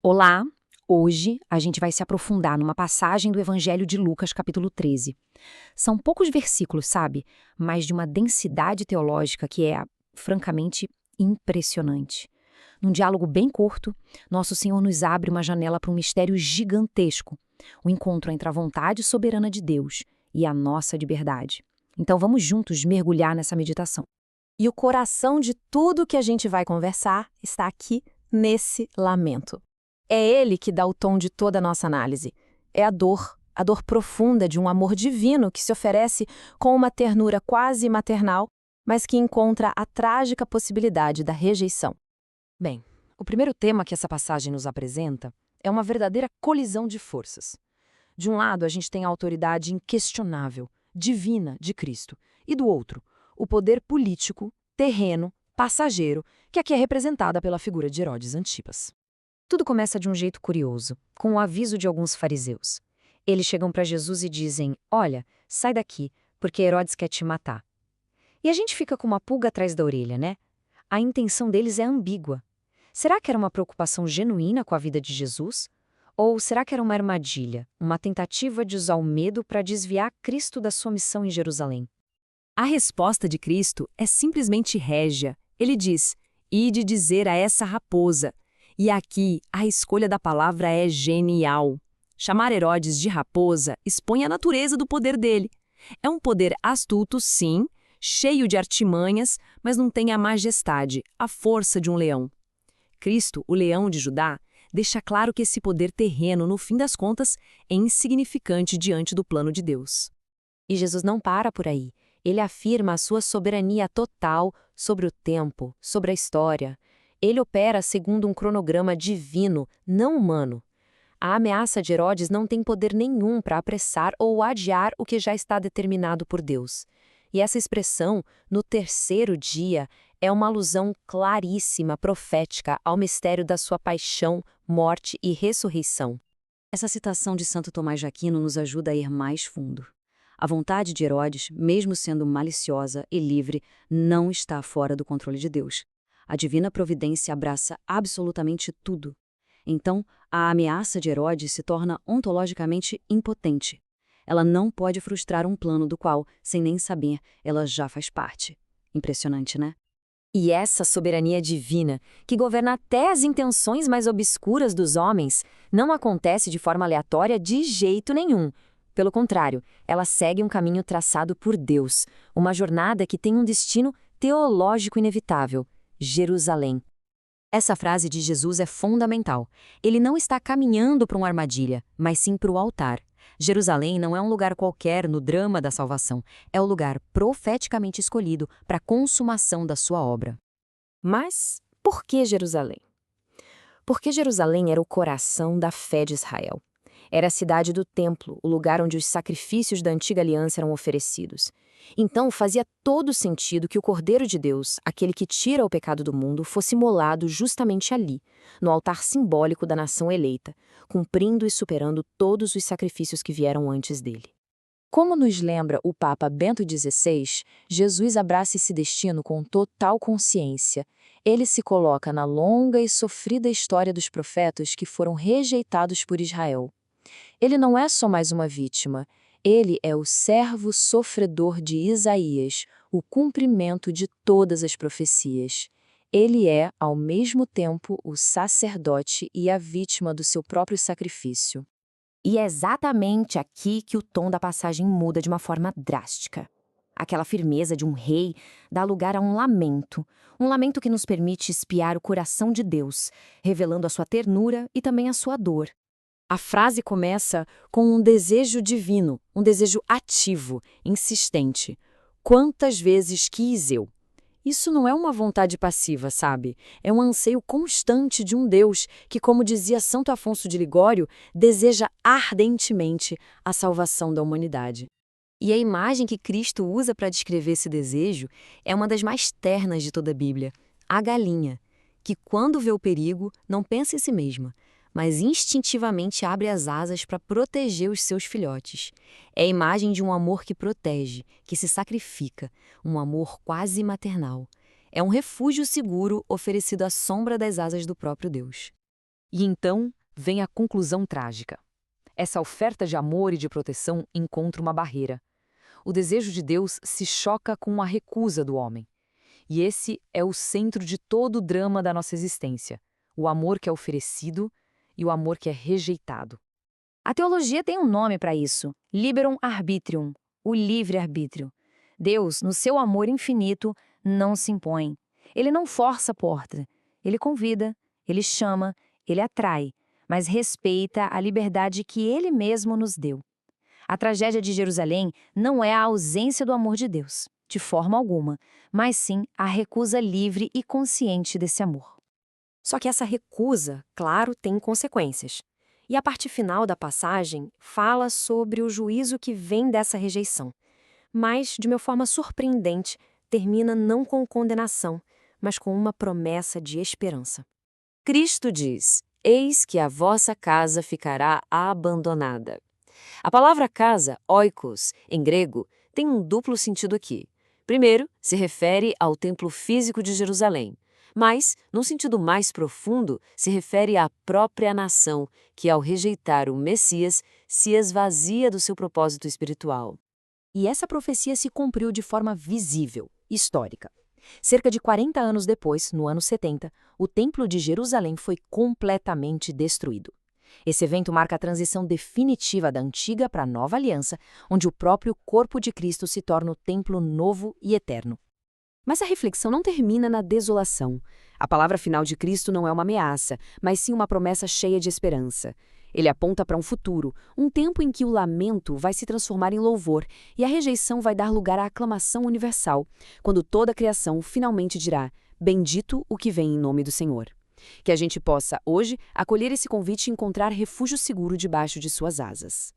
Olá! Hoje a gente vai se aprofundar numa passagem do Evangelho de Lucas, capítulo 13. São poucos versículos, sabe? Mas de uma densidade teológica que é, francamente, impressionante. Num diálogo bem curto, Nosso Senhor nos abre uma janela para um mistério gigantesco: o encontro entre a vontade soberana de Deus e a nossa liberdade. Então vamos juntos mergulhar nessa meditação. E o coração de tudo que a gente vai conversar está aqui nesse lamento. É ele que dá o tom de toda a nossa análise. É a dor profunda de um amor divino que se oferece com uma ternura quase maternal, mas que encontra a trágica possibilidade da rejeição. Bem, o primeiro tema que essa passagem nos apresenta é uma verdadeira colisão de forças. De um lado, a gente tem a autoridade inquestionável, divina de Cristo, e do outro, o poder político, terreno, passageiro, que aqui é representada pela figura de Herodes Antipas. Tudo começa de um jeito curioso, com o aviso de alguns fariseus. Eles chegam para Jesus e dizem: "Olha, sai daqui, porque Herodes quer te matar." E a gente fica com uma pulga atrás da orelha, né? A intenção deles é ambígua. Será que era uma preocupação genuína com a vida de Jesus? Ou será que era uma armadilha, uma tentativa de usar o medo para desviar Cristo da sua missão em Jerusalém? A resposta de Cristo é simplesmente régia. Ele diz: "Ide dizer a essa raposa." E aqui a escolha da palavra é genial. Chamar Herodes de raposa expõe a natureza do poder dele. É um poder astuto, sim, cheio de artimanhas, mas não tem a majestade, a força de um leão. Cristo, o leão de Judá, deixa claro que esse poder terreno, no fim das contas, é insignificante diante do plano de Deus. E Jesus não para por aí. Ele afirma a sua soberania total sobre o tempo, sobre a história. Ele opera segundo um cronograma divino, não humano. A ameaça de Herodes não tem poder nenhum para apressar ou adiar o que já está determinado por Deus. E essa expressão, no terceiro dia, é uma alusão claríssima, profética, ao mistério da sua paixão, morte e ressurreição. Essa citação de Santo Tomás de Aquino nos ajuda a ir mais fundo. A vontade de Herodes, mesmo sendo maliciosa e livre, não está fora do controle de Deus. A divina providência abraça absolutamente tudo. Então, a ameaça de Herodes se torna ontologicamente impotente. Ela não pode frustrar um plano do qual, sem nem saber, ela já faz parte. Impressionante, né? E essa soberania divina, que governa até as intenções mais obscuras dos homens, não acontece de forma aleatória de jeito nenhum. Pelo contrário, ela segue um caminho traçado por Deus, uma jornada que tem um destino teológico inevitável: Jerusalém. Essa frase de Jesus é fundamental. Ele não está caminhando para uma armadilha, mas sim para o altar. Jerusalém não é um lugar qualquer no drama da salvação, é o lugar profeticamente escolhido para a consumação da sua obra. Mas por que Jerusalém? Porque Jerusalém era o coração da fé de Israel. Era a cidade do templo, o lugar onde os sacrifícios da antiga aliança eram oferecidos. Então fazia todo sentido que o Cordeiro de Deus, aquele que tira o pecado do mundo, fosse imolado justamente ali, no altar simbólico da nação eleita, cumprindo e superando todos os sacrifícios que vieram antes dele. Como nos lembra o Papa Bento XVI, Jesus abraça esse destino com total consciência. Ele se coloca na longa e sofrida história dos profetas que foram rejeitados por Israel. Ele não é só mais uma vítima, ele é o servo sofredor de Isaías, o cumprimento de todas as profecias. Ele é, ao mesmo tempo, o sacerdote e a vítima do seu próprio sacrifício. E é exatamente aqui que o tom da passagem muda de uma forma drástica. Aquela firmeza de um rei dá lugar a um lamento que nos permite espiar o coração de Deus, revelando a sua ternura e também a sua dor. A frase começa com um desejo divino, um desejo ativo, insistente. Quantas vezes quis eu? Isso não é uma vontade passiva, sabe? É um anseio constante de um Deus que, como dizia Santo Afonso de Ligório, deseja ardentemente a salvação da humanidade. E a imagem que Cristo usa para descrever esse desejo é uma das mais ternas de toda a Bíblia: a galinha, que, quando vê o perigo, não pensa em si mesma, mas instintivamente abre as asas para proteger os seus filhotes. É a imagem de um amor que protege, que se sacrifica, um amor quase maternal. É um refúgio seguro oferecido à sombra das asas do próprio Deus. E então vem a conclusão trágica. Essa oferta de amor e de proteção encontra uma barreira. O desejo de Deus se choca com a recusa do homem. E esse é o centro de todo o drama da nossa existência: o amor que é oferecido e o amor que é rejeitado. A teologia tem um nome para isso: liberum arbitrium, o livre-arbítrio. Deus, no seu amor infinito, não se impõe. Ele não força a porta. Ele convida, ele chama, ele atrai, mas respeita a liberdade que ele mesmo nos deu. A tragédia de Jerusalém não é a ausência do amor de Deus, de forma alguma, mas sim a recusa livre e consciente desse amor. Só que essa recusa, claro, tem consequências. E a parte final da passagem fala sobre o juízo que vem dessa rejeição. Mas, de uma forma surpreendente, termina não com condenação, mas com uma promessa de esperança. Cristo diz: eis que a vossa casa ficará abandonada. A palavra casa, oikos, em grego, tem um duplo sentido aqui. Primeiro, se refere ao templo físico de Jerusalém, mas, num sentido mais profundo, se refere à própria nação, que, ao rejeitar o Messias, se esvazia do seu propósito espiritual. E essa profecia se cumpriu de forma visível, histórica. Cerca de 40 anos depois, no ano 70, o Templo de Jerusalém foi completamente destruído. Esse evento marca a transição definitiva da antiga para a nova aliança, onde o próprio corpo de Cristo se torna o templo novo e eterno. Mas a reflexão não termina na desolação. A palavra final de Cristo não é uma ameaça, mas sim uma promessa cheia de esperança. Ele aponta para um futuro, um tempo em que o lamento vai se transformar em louvor e a rejeição vai dar lugar à aclamação universal, quando toda a criação finalmente dirá: bendito o que vem em nome do Senhor. Que a gente possa, hoje, acolher esse convite e encontrar refúgio seguro debaixo de suas asas.